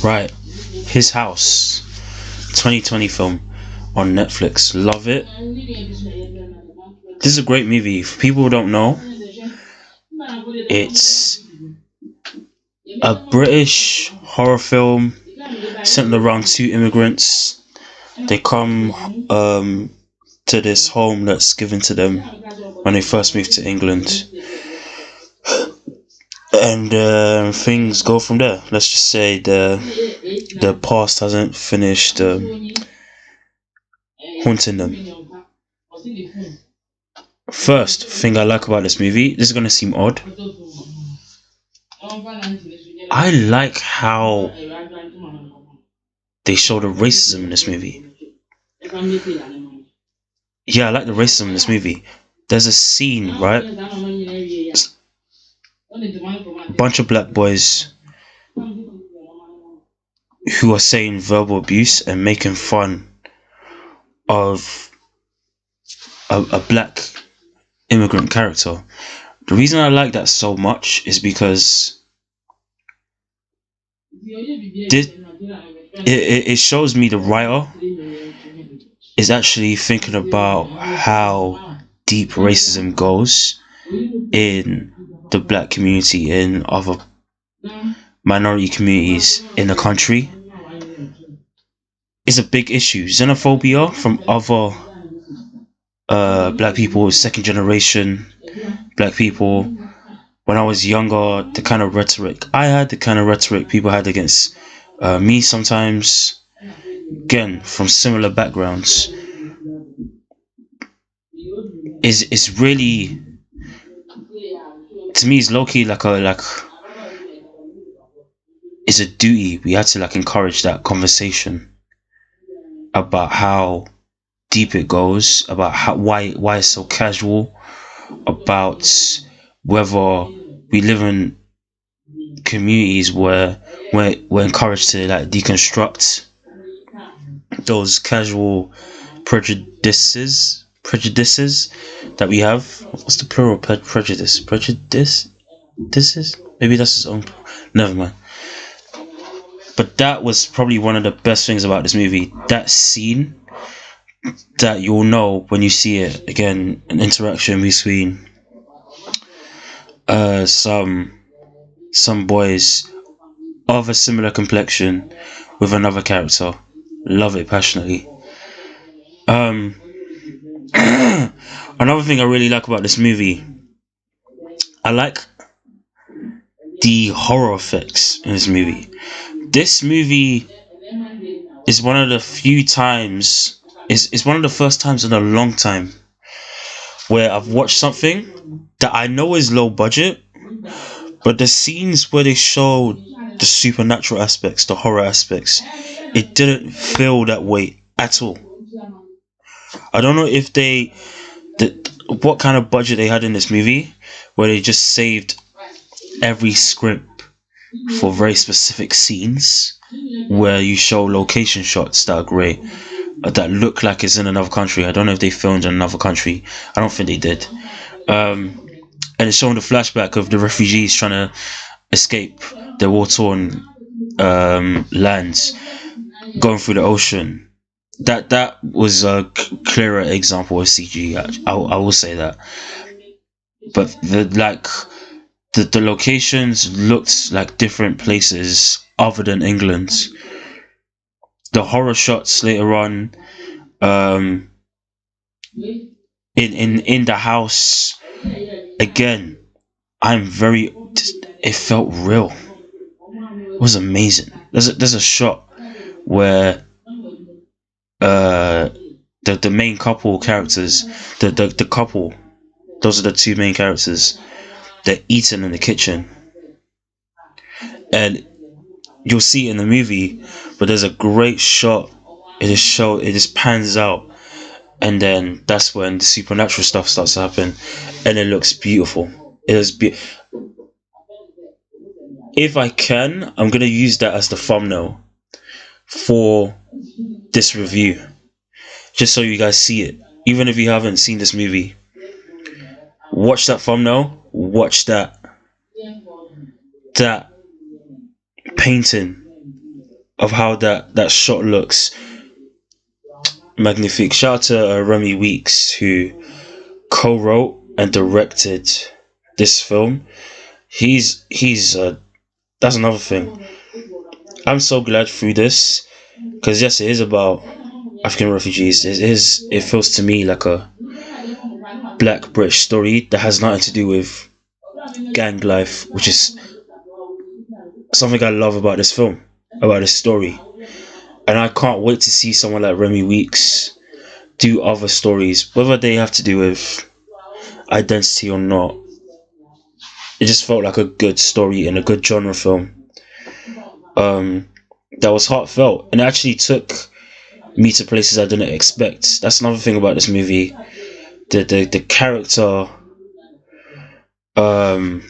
Right, His House, 2020 film on Netflix. Love it. This is a great movie. For people who don't know, it's a British horror film centered around two immigrants. They come to this home that's given to them when they first moved to England, and things go from there. Let's just say the past hasn't finished haunting them. First thing I like about this movie, this is gonna seem odd, I like how they show the racism in this movie. Yeah, I like the racism in this movie. There's a scene, right? A bunch of black boys who are saying verbal abuse and making fun of a black immigrant character. The reason I like that so much is because it shows me the writer is actually thinking about how deep racism goes in the black community, in other minority communities in the country. It's a big issue. Xenophobia from other black people, second generation black people. When I was younger, the kind of rhetoric I had, the kind of rhetoric people had against me sometimes, again, from similar backgrounds, is really, to me, it's low-key like it's a duty. We had to encourage that conversation about how deep it goes, about why it's so casual, about whether we live in communities where we're encouraged to deconstruct those casual prejudices that we have. What's the plural? Prejudice. Maybe that's his own. Never mind. But that was probably one of the best things about this movie. That scene that you'll know when you see it again, an interaction between some boys of a similar complexion with another character. Love it passionately. Another thing I really like about this movie, I like the horror effects in this movie. This movie is one of the few times, it's one of the first times in a long time where I've watched something that I know is low budget, but the scenes where they show the supernatural aspects, the horror aspects, it didn't feel that way at all. I don't know if what kind of budget they had in this movie, where they just saved every script for very specific scenes where you show location shots that are great, that look like it's in another country. I don't know if they filmed in another country. I don't think they did. And it's showing the flashback of the refugees trying to escape the war-torn lands, going through the ocean. That was a clearer example of CG. I will say that. But the locations looked like different places other than England. The horror shots later on, in the house, again, it felt real. It was amazing. There's a shot where the main couple characters, the couple, those are the two main characters, they're eating in the kitchen, and you'll see it in the movie, but there's a great shot. It just pans out, and then that's when the supernatural stuff starts to happen, and it looks beautiful. It is if I can, I'm gonna use that as the thumbnail for this review, just so you guys see it. Even if you haven't seen this movie, watch that thumbnail, watch that painting of how that shot looks. Magnifique. Shout out to Remi Weeks, who co-wrote and directed this film. He's that's another thing. I'm so glad through this, because yes, it is about African refugees. It feels to me like a black British story that has nothing to do with gang life, which is something I love about this film, about this story. And I can't wait to see someone like Remi Weeks do other stories, whether they have to do with identity or not. It just felt like a good story and a good genre film. That was heartfelt and actually took me to places I didn't expect. That's another thing about this movie. The character, I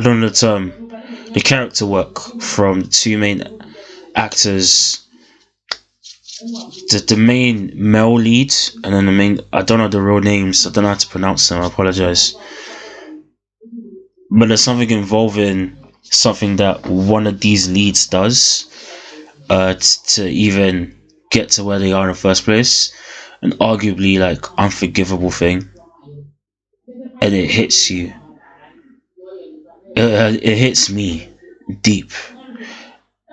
don't know the term. The character work from the two main actors, the main male lead, and then the main, I don't know the real names, I don't know how to pronounce them, I apologize. But there's something involving something that one of these leads does to even get to where they are in the first place. An arguably like unforgivable thing. And it hits you. It hits me deep.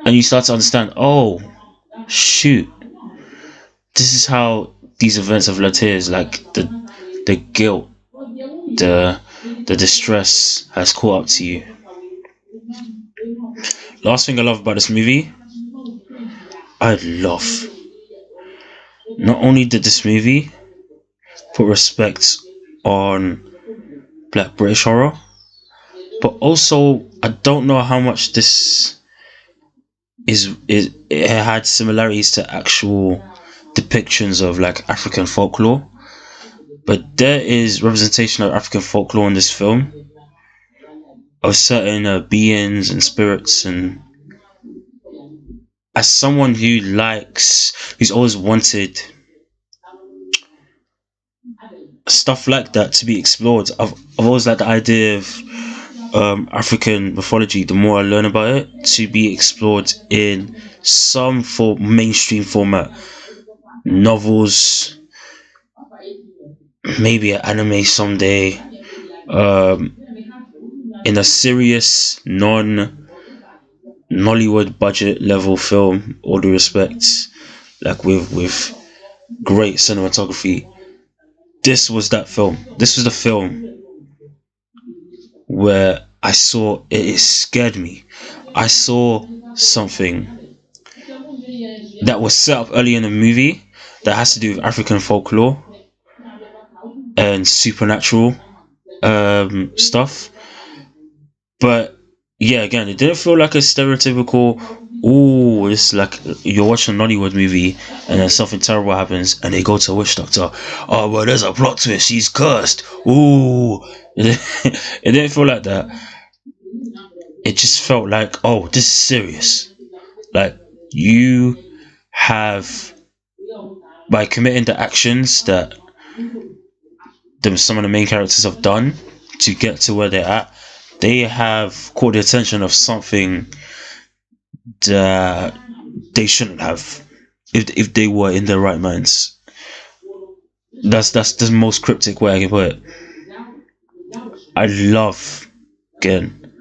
And you start to understand, oh, shoot. This is how these events have led here. Is like the guilt, the distress has caught up to you. Last thing I love about this movie, I love. Not only did this movie put respect on Black British horror, but also I don't know how much this is it had similarities to actual depictions of like African folklore. But there is representation of African folklore in this film, of certain beings and spirits. And as someone who's always wanted stuff like that to be explored, I've always liked the idea of African mythology. The more I learn about it, to be explored in some mainstream format, novels, maybe an anime someday, in a serious Nollywood budget level film, all due respect, like with great cinematography. This was that film. This was the film where I saw it scared me. I saw something that was set up early in the movie that has to do with African folklore and supernatural stuff. But yeah, again, it didn't feel like a stereotypical, ooh, it's like you're watching a Nollywood movie and then something terrible happens and they go to a witch doctor. Oh, well, there's a plot twist. She's cursed. Ooh. It didn't feel like that. It just felt like, oh, this is serious. Like, you have, by committing the actions that some of the main characters have done to get to where they're at, they have caught the attention of something that they shouldn't have, if they were in their right minds. That's the most cryptic way I can put it. I love, again,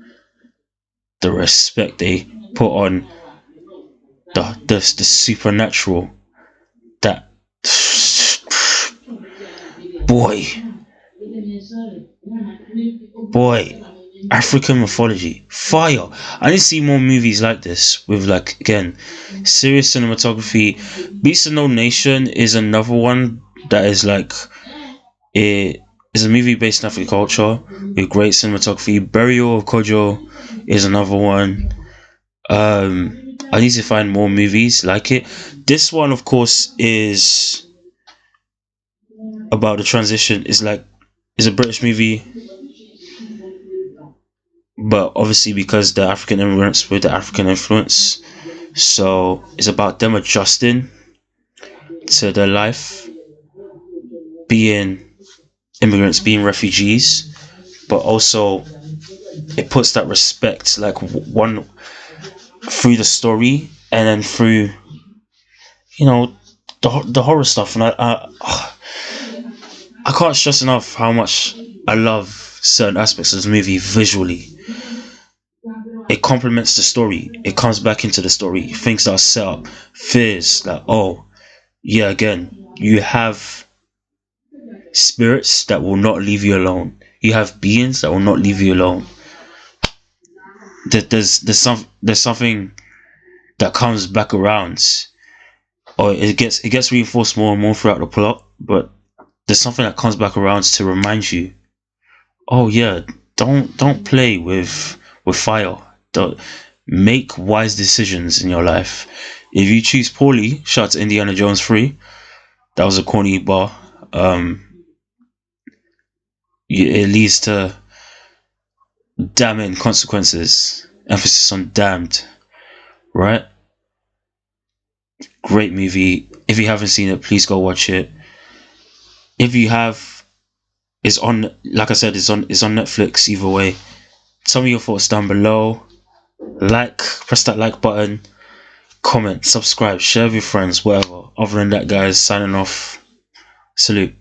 the respect they put on the supernatural. That boy, African mythology, fire. I need to see more movies like this with, like, again, serious cinematography. Beast of No Nation is another one that is like, it is a movie based on African culture with great cinematography. Burial of Kojo is another one. I need to find more movies like it. This one, of course, is about the transition. Is a British movie, but obviously because the African immigrants with the African influence, so it's about them adjusting to their life, being immigrants, being refugees, but also it puts that respect, like one through the story and then through, you know, the horror stuff. And I can't stress enough how much I love certain aspects of this movie visually. It complements the story. It comes back into the story. Things that are set up, fears like, oh yeah, again, you have spirits that will not leave you alone. You have beings that will not leave you alone. There's something that comes back around, or it gets reinforced more and more throughout the plot. But there's something that comes back around to remind you, oh yeah, don't play with fire. Don't make wise decisions in your life. If you choose poorly, shout out to Indiana Jones 3. That was a corny bar. It leads to damning consequences. Emphasis on damned, right? Great movie. If you haven't seen it, please go watch it. If you have, it's on. Like I said, it's on Netflix. Either way, tell me your thoughts down below. Press that like button. Comment, subscribe, share with your friends, whatever. Other than that, guys, signing off. Salute.